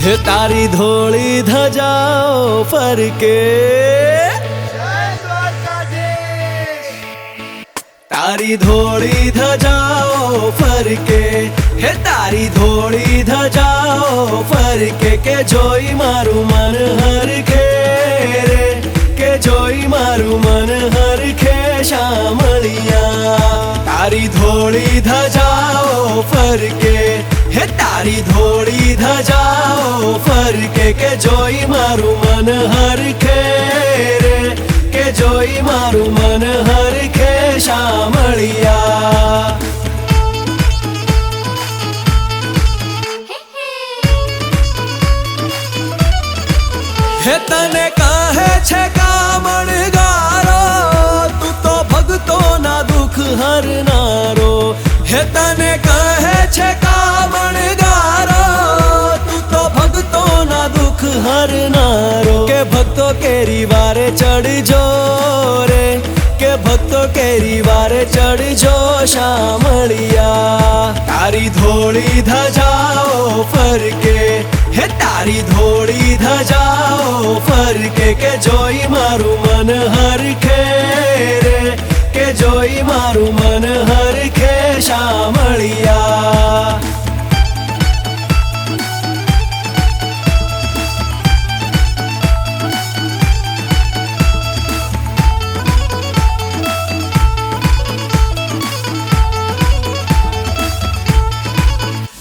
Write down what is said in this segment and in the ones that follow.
हे तारी धोली धजाओ फरके, तारी धोली धजाओ फरके, हे तारी धोली धजाओ फरके के जोई मारू मन हरखे रे, के जोई मारू मन हरखे शामळिया। तारी धोली धजाओ फरके, हे तारी धोली धजाओ फरके के जोई मारू मन हरखे रे, के जोई मारू मन हरखे शामळिया। हे तने कहे छे कामणगारो, तू तो भगतो ना दुख हरनारो। हे तने कहे छे कामणगारो, तू तो भगतो ना दुख हरनारो। के भक्तो केरी वारे चढ़ जो रे, के भक्तो केरी वारे चढ़ जो शामळिया। तारी धोली धजाओ फरके, हे तारी धोली धजाओ फरके के जोई मारू मन हरखे रे, के जोई मारू मन हरखे शामळिया।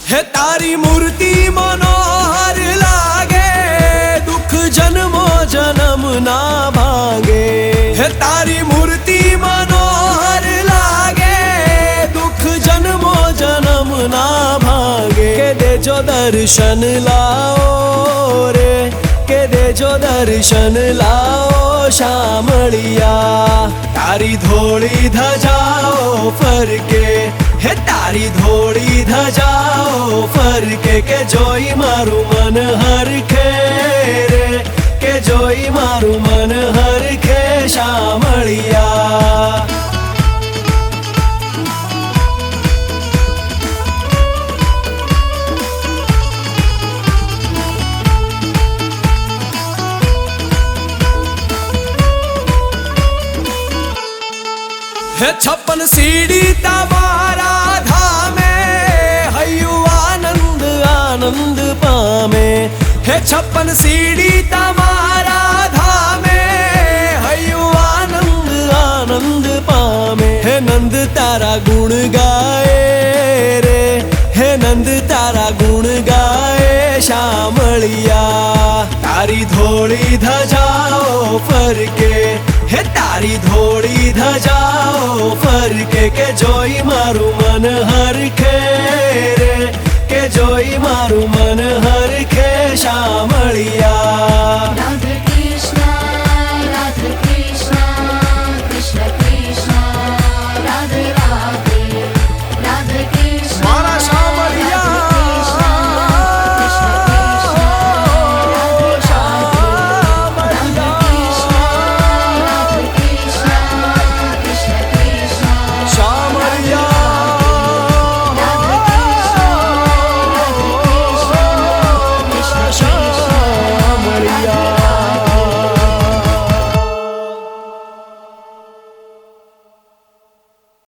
हे तारी मूर्ति मनोहर लागे, दुख जन्मो जन्म ना भागे। हे तारी मूर्ति मनोहर लागे, दुख जन्मो जन्म ना भागे। के दे जो दर्शन लाओ रे, के दे जो दर्शन लाओ शामळिया। तारी धोली धजाओ फरके, हे तारी धोली धजाओ फरके के जोई मारू मन हरखे रे, के जोई मारू मन हरखे शामळिया। हे 56 सीढ़ी तमारा धामे, हयु आनंद आनंद पामे। हे 56 सीढ़ी तमारा धामे, हयु आनंद आनंद पामे। हे नंद तारा गुण गाए रे, हे नंद तारा गुण गाए शामळिया। तारी धोली धजाओ फरके, हे तारी धोली धजाओ फरके के जोई मारू मन हरखे रे, के जोई मारू मन